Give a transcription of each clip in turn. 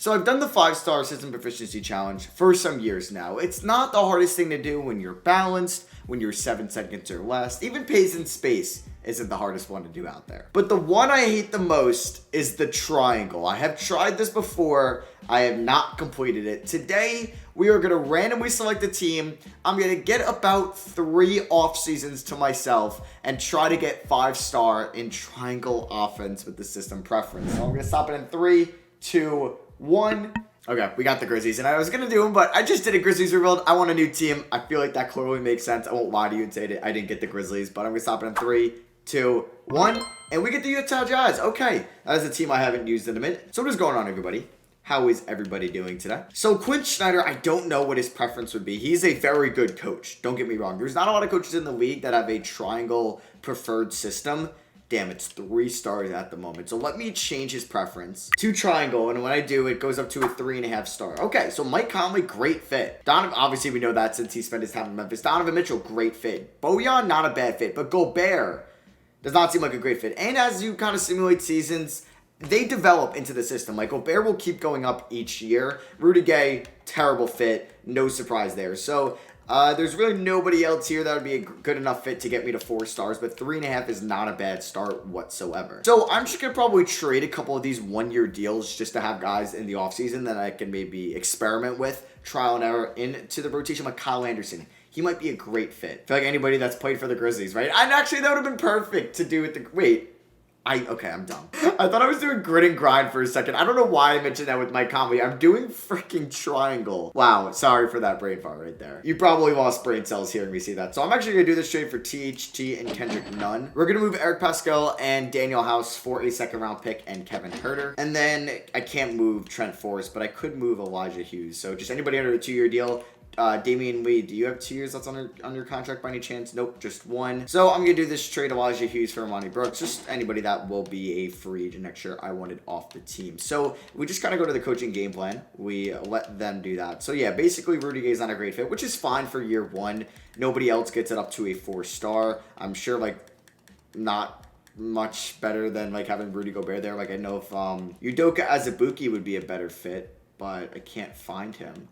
So I've done the 5-star system proficiency challenge for some years now. It's not the hardest thing to do when you're balanced, when you're 7 seconds or less. Even pace and space isn't the hardest one to do out there. But the one I hate the most is the triangle. I have tried this before. I have not completed it. Today, we are going to randomly select a team. I'm going to get about 3 off seasons to myself and try to get 5-star in triangle offense with the system preference. So I'm going to stop it in 3, 2, 1. Okay, we got the Grizzlies, and I was gonna do them, but I just did a Grizzlies rebuild. I want a new team. I feel like that clearly makes sense. I won't lie to you and say that I didn't get the Grizzlies, but I'm gonna stop it in 3, 2, 1, and we get the Utah Jazz. Okay, that is a team I haven't used in a minute. So what is going on, everybody? How is everybody doing today? So Quinn Snyder, I don't know what his preference would be. He's a very good coach. Don't get me wrong. There's not a lot of coaches in the league that have a triangle preferred system. Damn, it's 3 stars at the moment. So let me change his preference to triangle. And when I do, it goes up to a 3.5 star. Okay, so Mike Conley, great fit. Donovan, obviously we know that since he spent his time in Memphis. Donovan Mitchell, great fit. Bojan, not a bad fit. But Gobert does not seem like a great fit. And as you kind of simulate seasons, they develop into the system. Like, Gobert will keep going up each year. Rudy Gay, terrible fit. No surprise there. So there's really nobody else here that would be a good enough fit to get me to 4 stars, but 3.5 is not a bad start whatsoever. So I'm just going to probably trade a couple of these 1-year deals just to have guys in the offseason that I can maybe experiment with, trial and error into the rotation, like Kyle Anderson. He might be a great fit. I feel like anybody that's played for the Grizzlies, right? And actually, that would have been perfect to do with the... Wait. Okay, I'm dumb. I thought I was doing grit and grind for a second. I don't know why I mentioned that with Mike Conley. I'm doing freaking triangle. Wow, sorry for that brain fart right there. You probably lost brain cells hearing me see that. So I'm actually going to do this trade for THT and Kendrick Nunn. We're going to move Eric Pascal and Daniel House for a 2nd round pick and Kevin Huerter. And then I can't move Trent Forrest, but I could move Elijah Hughes. So just anybody under a 2-year deal. Damian Lee, do you have 2 years that's under contract by any chance? Nope, just 1. So I'm going to do this trade Elijah Hughes for Monty Brooks. Just anybody that will be a free agent next year I wanted off the team. So we just kind of go to the coaching game plan. We let them do that. So yeah, basically Rudy Gay's not a great fit, which is fine for year 1. Nobody else gets it up to a 4-star. I'm sure like not much better than like having Rudy Gobert there. Like I know if Udoka Azubuike would be a better fit, but I can't find him.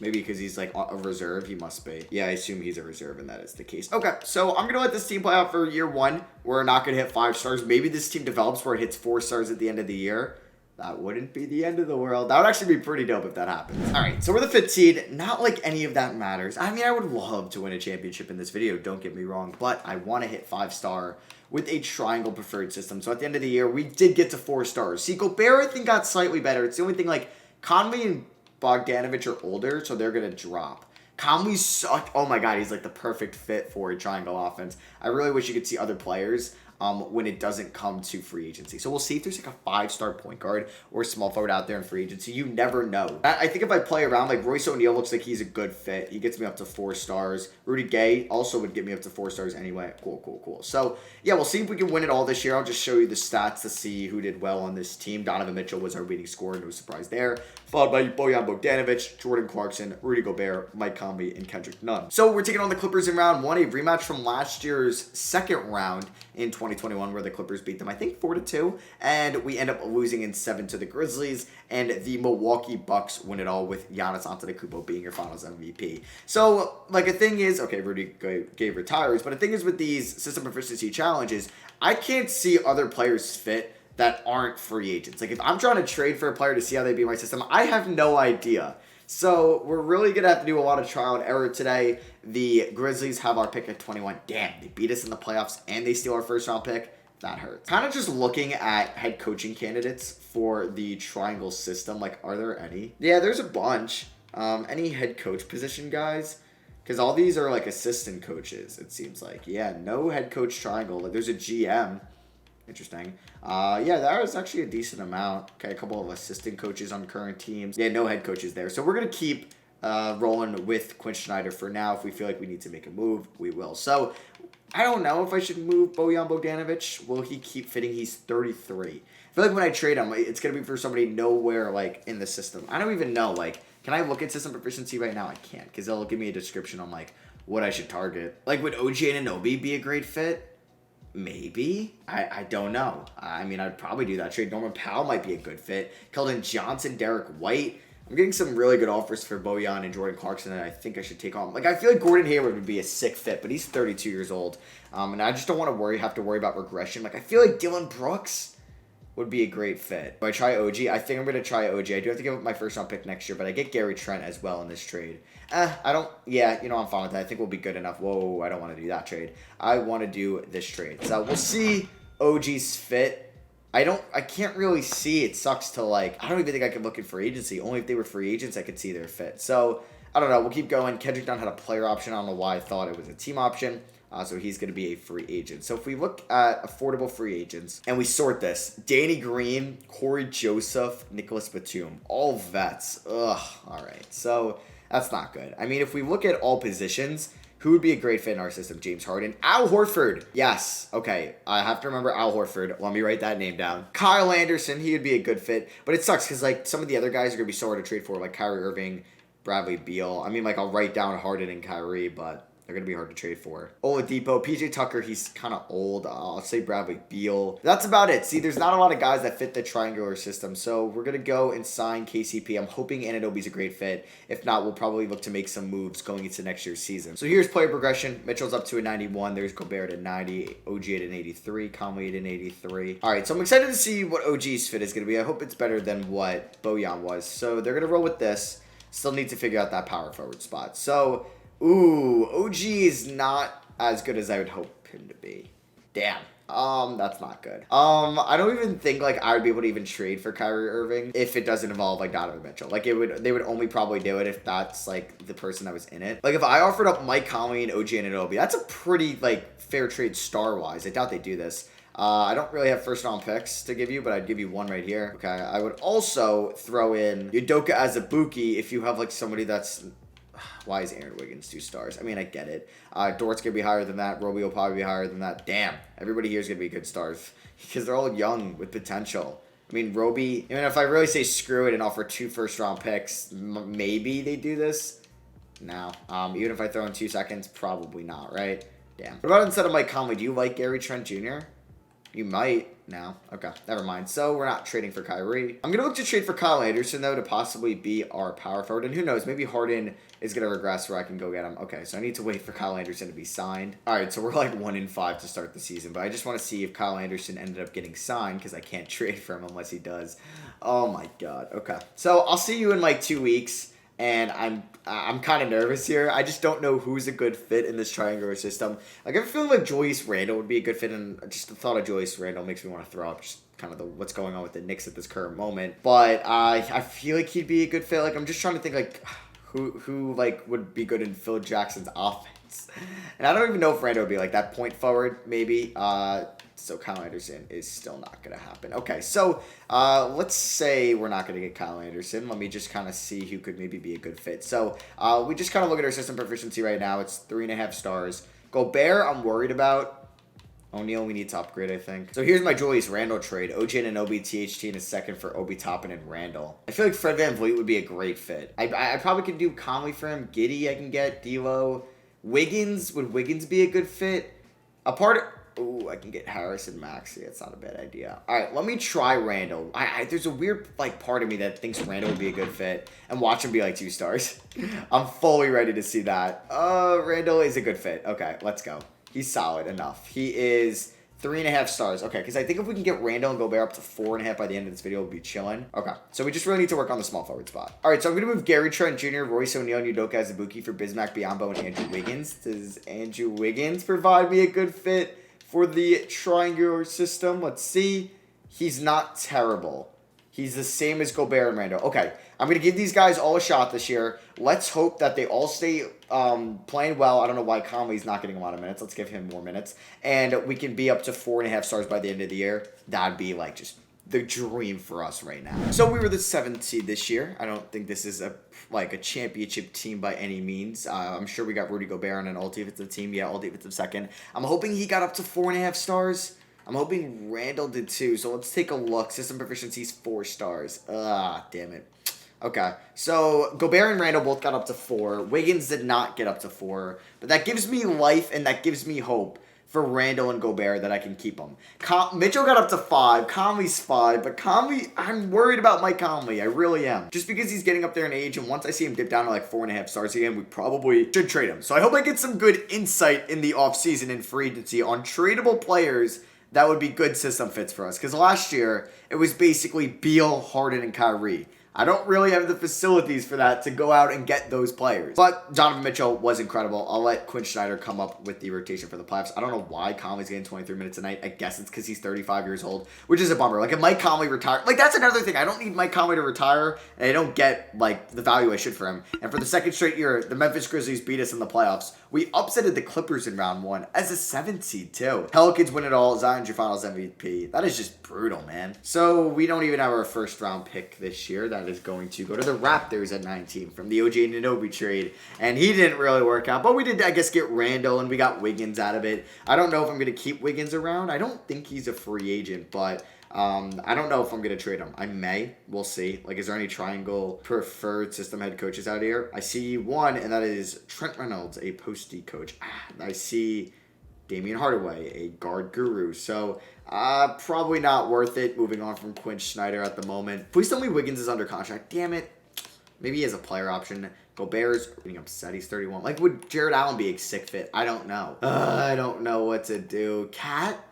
Maybe because he's like a reserve, he must be. Yeah, I assume he's a reserve and that is the case. Okay, so I'm going to let this team play out for year 1. We're not going to hit 5 stars. Maybe this team develops where it hits 4 stars at the end of the year. That wouldn't be the end of the world. That would actually be pretty dope if that happens. All right, so we're the 5th seed. Not like any of that matters. I mean, I would love to win a championship in this video, don't get me wrong, but I want to hit 5-star with a triangle preferred system. So at the end of the year, we did get to 4 stars. See, Gobert, I think, got slightly better. It's the only thing, like, Conley and Bogdanovich are older, so they're going to drop. Conley sucked. Oh my god, he's like the perfect fit for a triangle offense. I really wish you could see other players when it doesn't come to free agency. So we'll see if there's like a 5-star point guard or small forward out there in free agency. You never know. I think if I play around, like Royce O'Neal looks like he's a good fit. He gets me up to 4 stars. Rudy Gay also would get me up to 4 stars anyway. Cool. So yeah, we'll see if we can win it all this year. I'll just show you the stats to see who did well on this team. Donovan Mitchell was our leading scorer. No surprise there. Followed by Bojan Bogdanovic, Jordan Clarkson, Rudy Gobert, Mike Conley, and Kendrick Nunn. So we're taking on the Clippers in round 1, a rematch from last year's 2nd round in 2021 where the Clippers beat them, I think, 4-2. And we end up losing in 7 to the Grizzlies. And the Milwaukee Bucks win it all with Giannis Antetokounmpo being your finals MVP. So, like, a thing is, okay, Rudy Gay retires, but the thing is with these system proficiency challenges, I can't see other players fit that aren't free agents. Like, if I'm trying to trade for a player to see how they beat my system, I have no idea. So we're really going to have to do a lot of trial and error today. The Grizzlies have our pick at 21. Damn, they beat us in the playoffs and they steal our 1st round pick. That hurts. Kind of just looking at head coaching candidates for the triangle system. Like, are there any? Yeah, there's a bunch. Any head coach position guys? Because all these are like assistant coaches, it seems like. Yeah, no head coach triangle. Like, there's a GM. Interesting. Yeah, that was actually a decent amount. Okay, a couple of assistant coaches on current teams. Yeah, no head coaches there. So we're going to keep rolling with Quinn Snyder for now. If we feel like we need to make a move, we will. So I don't know if I should move Bojan Bogdanovic. Will he keep fitting? He's 33. I feel like when I trade him, it's going to be for somebody nowhere like in the system. I don't even know. Like, can I look at system proficiency right now? I can't, because they'll give me a description on like what I should target. Like, would OG Anunoby be a great fit? Maybe. I don't know. I mean, I'd probably do that trade. Norman Powell might be a good fit. Keldon Johnson, Derek White. I'm getting some really good offers for Bojan and Jordan Clarkson that I think I should take on. Like, I feel like Gordon Hayward would be a sick fit, but he's 32 years old. And I just don't want to have to worry about regression. Like, I feel like Dylan Brooks would be a great fit. Do I try OG? I think I'm going to try OG. I do have to give up my first round pick next year, but I get Gary Trent as well in this trade. I don't, yeah, I'm fine with that. I think we'll be good enough. Whoa, I don't want to do that trade. I want to do this trade. So we'll see OG's fit. I can't really see. It sucks to like, I don't even think I could look at free agency. Only if they were free agents, I could see their fit. So I don't know. We'll keep going. Kendrick Dunn had a player option. I don't know why I thought it was a team option. So he's going to be a free agent. So if we look at affordable free agents and we sort this, Danny Green, Corey Joseph, Nicholas Batum, all vets. Ugh. All right. So that's not good. I mean, if we look at all positions, who would be a great fit in our system? James Harden. Al Horford. Yes. Okay. I have to remember Al Horford. Let me write that name down. Kyle Anderson. He would be a good fit. But it sucks because like some of the other guys are going to be so hard to trade for, like Kyrie Irving, Bradley Beal. I mean, like I'll write down Harden and Kyrie, but they're going to be hard to trade for. Oladipo, PJ Tucker, he's kind of old. I'll say Bradley Beal. That's about it. See, there's not a lot of guys that fit the triangular system. So we're going to go and sign KCP. I'm hoping Anunoby's a great fit. If not, we'll probably look to make some moves going into next year's season. So here's player progression. Mitchell's up to a 91. There's Gobert at 90. OG at an 83. Conley at an 83. All right, so I'm excited to see what OG's fit is going to be. I hope it's better than what Bojan was. So they're going to roll with this. Still need to figure out that power forward spot. So ooh, OG is not as good as I would hope him to be. Damn. That's not good. I don't even think like I would be able to even trade for Kyrie Irving if it doesn't involve like Donovan Mitchell. Like they would only probably do it if that's like the person that was in it. Like if I offered up Mike Conley and OG Anunoby, that's a pretty like fair trade star wise. I doubt they do this. I don't really have first round picks to give you, but I'd give you one right here. Okay. I would also throw in Udoka Azubuike if you have like somebody that's. Why is Aaron Wiggins 2 stars? I mean, I get it. Dort's going to be higher than that. Roby will probably be higher than that. Damn. Everybody here is going to be good stars because they're all young with potential. I mean, Roby, I mean, if I really say screw it and offer 2 first-round picks, maybe they do this. No. Even if I throw in 2 seconds, probably not, right? Damn. What about instead of Mike Conley? Do you like Gary Trent Jr.? You might. No. Okay. Never mind. So we're not trading for Kyrie. I'm going to look to trade for Kyle Anderson, though, to possibly be our power forward. And who knows? Maybe Harden is going to regress where I can go get him. Okay. So I need to wait for Kyle Anderson to be signed. All right. So we're like 1-5 to start the season. But I just want to see if Kyle Anderson ended up getting signed because I can't trade for him unless he does. Oh, my God. Okay. So I'll see you in like 2 weeks. And I'm kind of nervous here. I just don't know who's a good fit in this triangular system. Like, I feel like Julius Randle would be a good fit, and just the thought of Julius Randle makes me want to throw up just kind of what's going on with the Knicks at this current moment. But I feel like he'd be a good fit. Like, I'm just trying to think, like, who like, would be good in Phil Jackson's offense. And I don't even know if Randle would be, like, that point forward, maybe. So Kyle Anderson is still not going to happen. Okay, so let's say we're not going to get Kyle Anderson. Let me just kind of see who could maybe be a good fit. So we just kind of look at our system proficiency right now. It's 3.5 stars. Gobert, I'm worried about. O'Neal, we need to upgrade, I think. So here's my Julius Randle trade. OG Anunoby, THT in a second for Obi Toppin and Randle. I feel like Fred VanVleet would be a great fit. I probably could do Conley for him. Giddey I can get. D'Lo. Wiggins, would Wiggins be a good fit? Ooh, I can get Harris and Maxey. That's not a bad idea. All right, let me try Randle. There's a weird like part of me that thinks Randle would be a good fit and watch him be like 2 stars. I'm fully ready to see that. Randle is a good fit. Okay, let's go. He's solid enough. He is 3.5 stars. Okay, because I think if we can get Randle and Gobert up to 4.5 by the end of this video, we'll be chilling. Okay, so we just really need to work on the small forward spot. All right, so I'm going to move Gary Trent Jr., Royce O'Neal, Udoka Azubuike for Bismack Biyombo and Andrew Wiggins. Does Andrew Wiggins provide me a good fit for the triangular system? Let's see. He's not terrible. He's the same as Gobert and Randle. Okay, I'm going to give these guys all a shot this year. Let's hope that they all stay playing well. I don't know why Conley's not getting a lot of minutes. Let's give him more minutes. And we can be up to 4.5 stars by the end of the year. That'd be like just the dream for us right now. So we were the 7th seed this year. I don't think this is a championship team by any means. I'm sure we got Rudy Gobert on an all-defensive team. Yeah, all-defensive second. I'm hoping he got up to 4.5 stars. I'm hoping Randle did too. So let's take a look. System proficiency's 4 stars. Damn it. Okay, so Gobert and Randle both got up to 4. Wiggins did not get up to 4. But that gives me life and that gives me hope for Randall and Gobert that I can keep them. Mitchell got up to 5. Conley's 5. But Conley, I'm worried about Mike Conley. I really am. Just because he's getting up there in age, and once I see him dip down to like 4.5 stars again, we probably should trade him. So I hope I get some good insight in the offseason and free agency on tradable players that would be good system fits for us. Because last year, it was basically Beal, Harden, and Kyrie. I don't really have the facilities for that to go out and get those players. But Donovan Mitchell was incredible. I'll let Quinn Snyder come up with the rotation for the playoffs. I don't know why Conley's getting 23 minutes tonight. I guess it's because he's 35 years old, which is a bummer. Like, if Mike Conley retired, like, that's another thing. I don't need Mike Conley to retire, and I don't get, like, the value I should for him. And for the second straight year, the Memphis Grizzlies beat us in the playoffs. We upsetted the Clippers in round 1 as a 7th seed, too. Pelicans win it all. Zion's your finals MVP. That is just brutal, man. So we don't even have our first round pick this year. That is going to go to the Raptors at 19 from the OG Anunoby trade. And he didn't really work out. But we did, I guess, get Randall, and we got Wiggins out of it. I don't know if I'm going to keep Wiggins around. I don't think he's a free agent, but I don't know if I'm going to trade him. I may. We'll see. Like, is there any triangle preferred system head coaches out here? I see one, and that is Trent Reynolds, a posty coach. I see Damian Hardaway, a guard guru. So, probably not worth it moving on from Quinn Snyder at the moment. Please tell me Wiggins is under contract. Damn it. Maybe he has a player option. Gobert's getting upset. He's 31. Like, would Jared Allen be a sick fit? I don't know. I don't know what to do. Cat?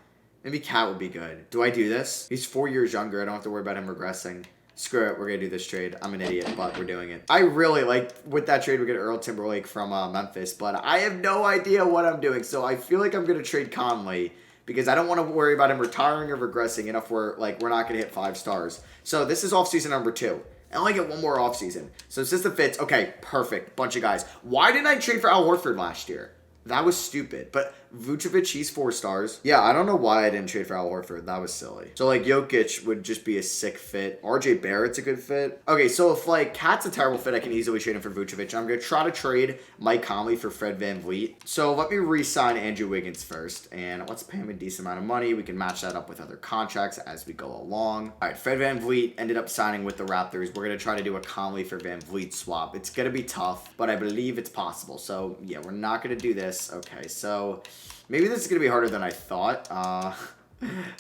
Maybe Cat would be good. Do I do this? He's 4 years younger. I don't have to worry about him regressing. Screw it. We're going to do this trade. I'm an idiot, but we're doing it. I really like, with that trade, we get Earl Timberlake from Memphis, but I have no idea what I'm doing. So I feel like I'm going to trade Conley because I don't want to worry about him retiring or regressing enough where, like, we're not going to hit 5 stars. So this is offseason number 2. I only get one more offseason. So system fits. Okay, perfect. Bunch of guys. Why didn't I trade for Al Horford last year? That was stupid. But Vucevic, he's 4 stars. Yeah, I don't know why I didn't trade for Al Horford. That was silly. So, like, Jokic would just be a sick fit. RJ Barrett's a good fit. Okay, so if, like, Cat's a terrible fit, I can easily trade him for Vucevic. I'm going to try to trade Mike Conley for Fred VanVleet. So, let me re-sign Andrew Wiggins first. And let's pay him a decent amount of money. We can match that up with other contracts as we go along. All right, Fred VanVleet ended up signing with the Raptors. We're going to try to do a Conley for VanVleet swap. It's going to be tough, but I believe it's possible. So, yeah, we're not going to do this. Okay, so maybe this is going to be harder than I thought.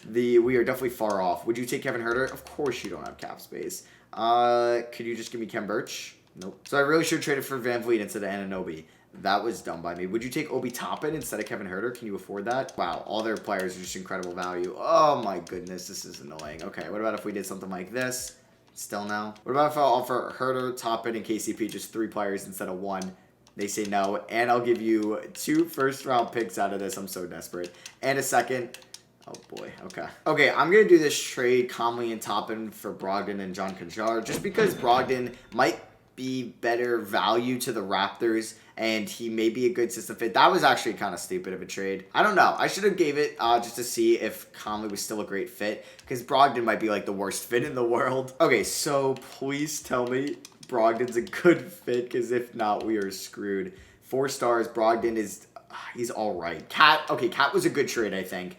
We are definitely far off. Would you take Kevin Huerter? Of course you don't have cap space. Could you just give me Kem Birch? Nope. So I really should trade it for VanVleet instead of Anunoby. That was dumb by me. Would you take Obi Toppin instead of Kevin Huerter? Can you afford that? Wow, all their players are just incredible value. Oh my goodness, this is annoying. Okay, what about if we did something like this? Still no. What about if I offer Huerter, Toppin, and KCP just 3 players instead of 1? They say no, and I'll give you 2 first-round picks out of this. I'm so desperate. And a second. Oh, boy. Okay. Okay, I'm going to do this trade, Conley and Toppin for Brogdon and John Konchar, just because Brogdon might be better value to the Raptors, and he may be a good system fit. That was actually kind of stupid of a trade. I don't know. I should have gave it just to see if Conley was still a great fit, because Brogdon might be, like, the worst fit in the world. Okay, so please tell me Brogdon's a good fit, because if not, we are screwed. 4 stars. Brogdon is... he's all right. Cat was a good trade, I think.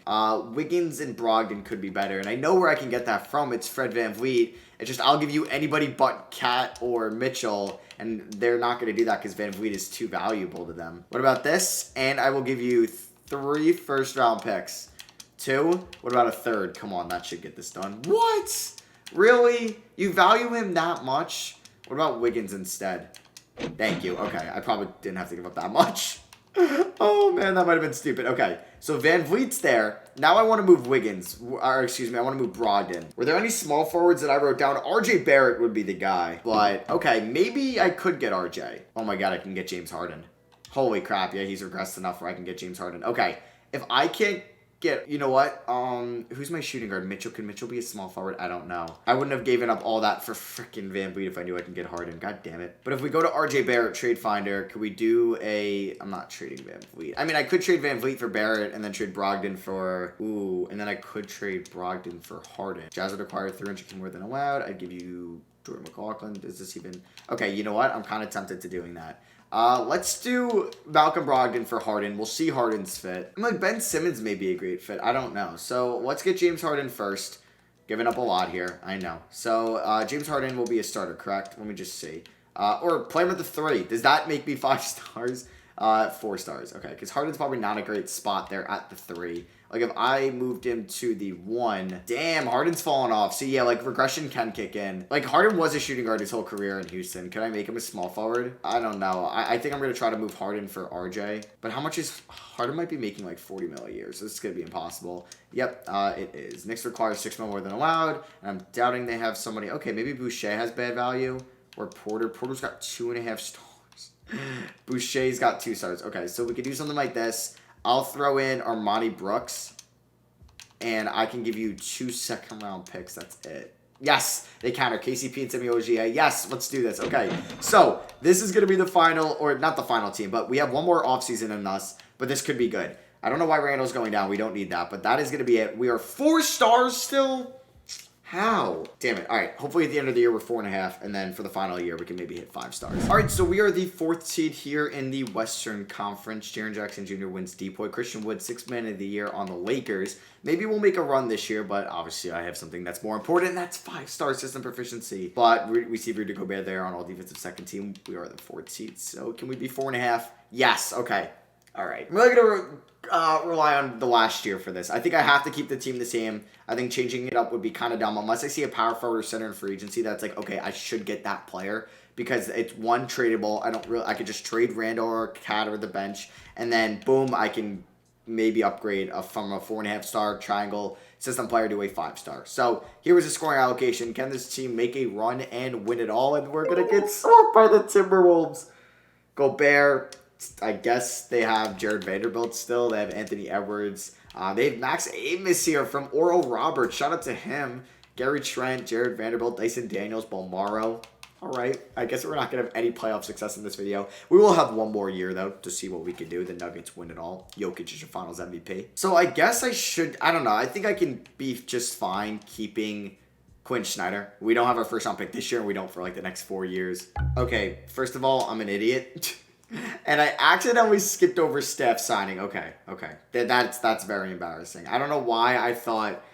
Wiggins and Brogdon could be better, and I know where I can get that from. It's Fred VanVleet. It's just I'll give you anybody but Cat or Mitchell, and they're not going to do that because VanVleet is too valuable to them. What about this? And I will give you 3 first-round picks. 2? What about a 3rd? Come on, that should get this done. What? Really? You value him that much? What about Wiggins instead? Thank you. Okay, I probably didn't have to give up that much. Oh, man, that might have been stupid. Okay, so VanVleet's there. Now I want to move Wiggins. Or, excuse me, I want to move Brogdon. Were there any small forwards that I wrote down? RJ Barrett would be the guy. But, okay, maybe I could get RJ. Oh, my God, I can get James Harden. Holy crap, yeah, he's regressed enough where I can get James Harden. Okay, if I can't get, you know what? Who's my shooting guard? Mitchell. Can Mitchell be a small forward? I don't know. I wouldn't have given up all that for freaking VanVleet if I knew I can get Harden. God damn it. But if we go to RJ Barrett Trade Finder, could we do I'm not trading VanVleet. I mean, I could trade VanVleet for Barrett and then trade Brogdon for, and then I could trade Brogdon for Harden. Jazz would require 300 more than allowed. I'd give you Jordan McLaughlin. Is this even, okay, you know what? I'm kind of tempted to doing that. Let's do Malcolm Brogdon for Harden. We'll see Harden's fit. I'm like, Ben Simmons may be a great fit. I don't know. So let's get James Harden first. Giving up a lot here. I know. So James Harden will be a starter, correct? Let me just see. Or play him at the 3. Does that make me 5 stars? 4 stars. Okay, because Harden's probably not a great spot there at the 3. Like, if I moved him to the 1, damn, Harden's fallen off. So, yeah, like, regression can kick in. Like, Harden was a shooting guard his whole career in Houston. Could I make him a small forward? I don't know. I think I'm going to try to move Harden for RJ. But how much is... Harden might be making, like, 40 mil a year. So, this is going to be impossible. Yep, it is. Knicks requires 6 mil more than allowed. And I'm doubting they have somebody... Okay, maybe Boucher has bad value. Or Porter. Porter's got 2.5 stars. Boucher's got 2 stars. Okay, so we could do something like this. I'll throw in Armani Brooks, and I can give you 2 second-round picks. That's it. Yes, they counter. KCP and Semi Ogier. Yes, let's do this. Okay, so this is going to be the final, or not the final team, but we have one more offseason in us, but this could be good. I don't know why Randall's going down. We don't need that, but that is going to be it. We are 4 stars still. How? Damn it. All right. Hopefully at the end of the year, we're 4.5. And then for the final year, we can maybe hit 5 stars. All right. So we are the 4th seed here in the Western Conference. Jaren Jackson Jr. wins Depoy. Christian Wood, 6th man of the year on the Lakers. Maybe we'll make a run this year, but obviously I have something that's more important, and that's 5-star system proficiency. But we see Rudy Gobert there on all defensive second team. We are the 4th seed. So can we be 4.5? Yes. Okay. All right. I'm really going to rely on the last year for this. I think I have to keep the team the same. I think changing it up would be kind of dumb unless I see a power forward or center in free agency that's like, okay, I should get that player because it's one tradable. I could just trade Randall or Cat or the bench, and then boom, I can maybe upgrade from a 4.5-star triangle system player to a 5-star. So here was a scoring allocation. Can this team make a run and win it all? And we're gonna get swept by the Timberwolves. Gobert. I guess they have Jared Vanderbilt still. They have Anthony Edwards. They have Max Amos here from Oral Roberts. Shout out to him. Gary Trent, Jared Vanderbilt, Dyson Daniels, Bolmaro. All right. I guess we're not going to have any playoff success in this video. We will have one more year, though, to see what we can do. The Nuggets win it all. Jokic is your finals MVP. So I guess I don't know. I think I can be just fine keeping Quinn Snyder. We don't have our first round pick this year, and we don't for like the next 4 years. Okay. First of all, I'm an idiot. And I accidentally skipped over Steph signing. Okay. That's very embarrassing. I don't know why I thought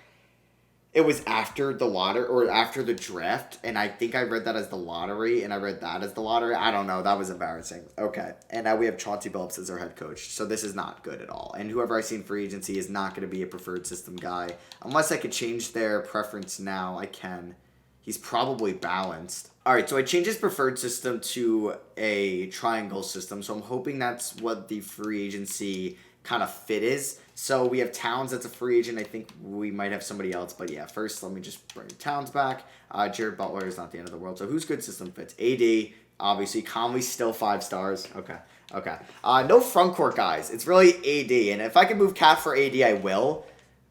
it was after the lottery or after the draft, and I think I read that as the lottery, and I read that as the lottery. I don't know. That was embarrassing. Okay. And now we have Chauncey Billups as our head coach, so this is not good at all. And whoever I see in free agency is not going to be a preferred system guy. Unless I could change their preference now, I can. He's probably balanced. All right, so I changed his preferred system to a triangle system, so I'm hoping that's what the free agency kind of fit is. So we have Towns that's a free agent. I think we might have somebody else, but yeah, first let me just bring Towns back. Jared Butler is not the end of the world, so whose good system fits? AD, obviously. Conley's still 5 stars. Okay. No front court guys. It's really AD, and if I can move Cat for AD, I will.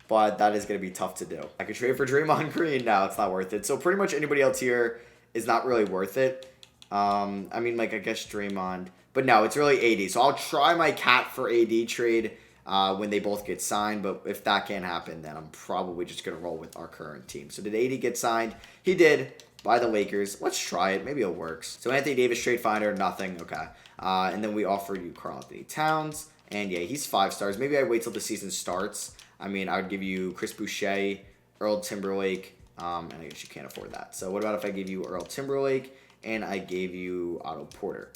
But that is going to be tough to do. I could trade for Draymond Green. No, it's not worth it. So pretty much anybody else here is not really worth it. I mean, like, I guess Draymond. But no, it's really AD. So I'll try my Cat for AD trade when they both get signed. But if that can't happen, then I'm probably just going to roll with our current team. So did AD get signed? He did by the Lakers. Let's try it. Maybe it works. So Anthony Davis, trade finder, nothing. Okay. And then we offered you Karl-Anthony Towns. And yeah, he's 5 stars. Maybe I wait till the season starts. I mean, I would give you Chris Boucher, Earl Timberlake, and I guess you can't afford that. So what about if I give you Earl Timberlake and I gave you Otto Porter?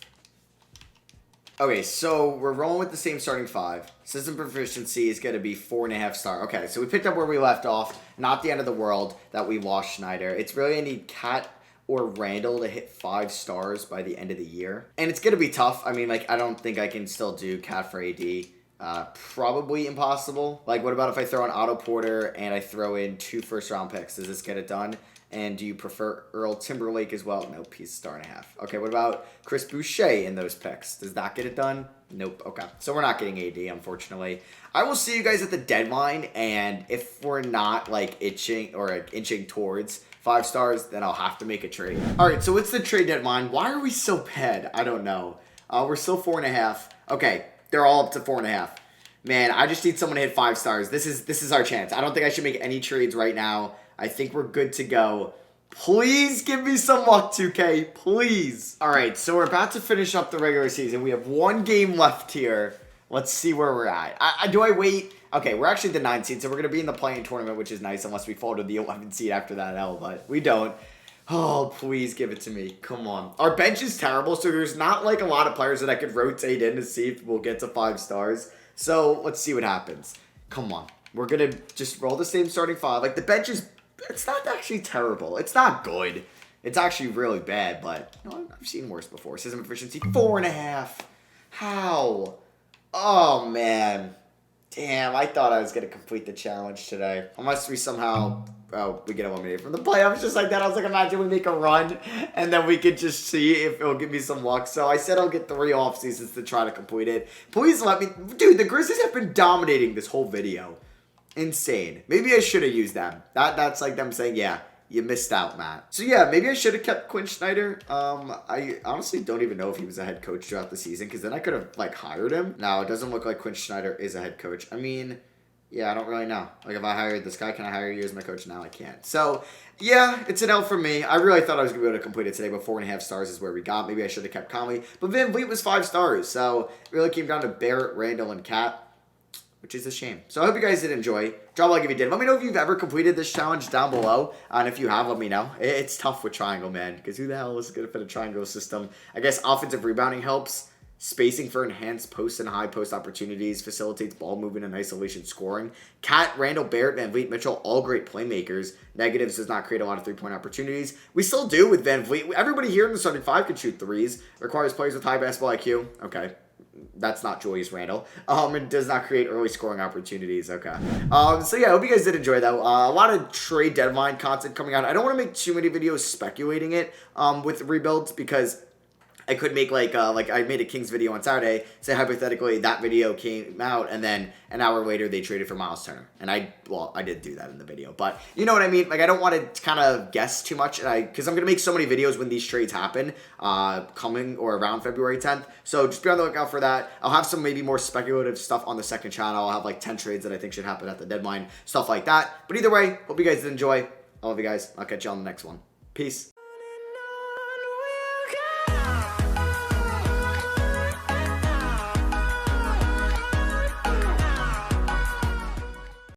Okay, so we're rolling with the same starting 5. System proficiency is going to be 4.5 star. Okay, so we picked up where we left off. Not the end of the world that we lost Schneider. It's really I need Cat or Randall to hit 5 stars by the end of the year. And it's going to be tough. I mean, like, I don't think I can still do Cat for AD. Probably impossible. Like, what about if I throw in Otto Porter and I throw in 2 first-round picks? Does this get it done? And do you prefer Earl Timberlake as well? Nope, he's 1.5 stars. Okay, what about Chris Boucher in those picks? Does that get it done? Nope. Okay, so we're not getting AD, unfortunately. I will see you guys at the deadline, and if we're not, like, inching towards 5 stars, then I'll have to make a trade. All right, so it's the trade deadline. Why are we so bad? I don't know. We're still 4.5. Okay. They're all up to 4.5. Man, I just need someone to hit 5 stars. This is our chance. I don't think I should make any trades right now. I think we're good to go. Please give me some luck, 2K. Please. All right, so we're about to finish up the regular season. We have 1 game left here. Let's see where we're at. Do I wait? Okay, we're actually the 9th seed, so we're going to be in the play-in tournament, which is nice, unless we fall to the 11th seed after that L, but we don't. Oh, please give it to me. Come on. Our bench is terrible, so there's not like a lot of players that I could rotate in to see if we'll get to 5 stars. So let's see what happens. Come on. We're going to just roll the same starting 5. Like the bench is, it's not actually terrible. It's not good. It's actually really bad, but you know, I've seen worse before. System efficiency, 4.5. How? Oh, man. Damn, I thought I was going to complete the challenge today. Unless we somehow, we get eliminated from the playoffs just like that. I was like, imagine we make a run, and then we could just see if it'll give me some luck. So I said I'll get 3 off seasons to try to complete it. Please let me. Dude, the Grizzlies have been dominating this whole video. Insane. Maybe I should have used them. That's like them saying, yeah, you missed out, Matt. So yeah, maybe I should have kept Quinn Snyder. I honestly don't even know if he was a head coach throughout the season, because then I could have like hired him. Now it doesn't look like Quinn Snyder is a head coach. I mean, yeah, I don't really know. Like if I hired this guy, can I hire you as my coach now? I can't. So yeah, it's an L for me. I really thought I was gonna be able to complete it today, but 4.5 stars is where we got. Maybe I should have kept Conley, but Van Vliet was 5 stars. So it really came down to Barrett, Randall, and Cat, which is a shame. So I hope you guys did enjoy. Drop a like if you did. Let me know if you've ever completed this challenge down below. And if you have, let me know. It's tough with triangle, man. Because who the hell is good for the triangle system? I guess offensive rebounding helps. Spacing for enhanced post and high post opportunities. Facilitates ball movement and isolation scoring. Cat, Randall, Barrett, Van Vliet, Mitchell, all great playmakers. Negatives does not create a lot of 3-point opportunities. We still do with Van Vliet. Everybody here in the starting 5 can shoot 3s. Requires players with high basketball IQ. Okay. That's not Julius Randle. It does not create early scoring opportunities. Okay. So yeah, I hope you guys did enjoy that. A lot of trade deadline content coming out. I don't want to make too many videos speculating it with rebuilds, because I could make like I made a Kings video on Saturday. Say hypothetically that video came out and then an hour later they traded for Miles Turner. And I did do that in the video, but you know what I mean? Like I don't want to kind of guess too much, and because I'm going to make so many videos when these trades happen coming or around February 10th. So just be on the lookout for that. I'll have some maybe more speculative stuff on the second channel. I'll have like 10 trades that I think should happen at the deadline, stuff like that. But either way, hope you guys did enjoy. I love you guys. I'll catch you on the next one. Peace.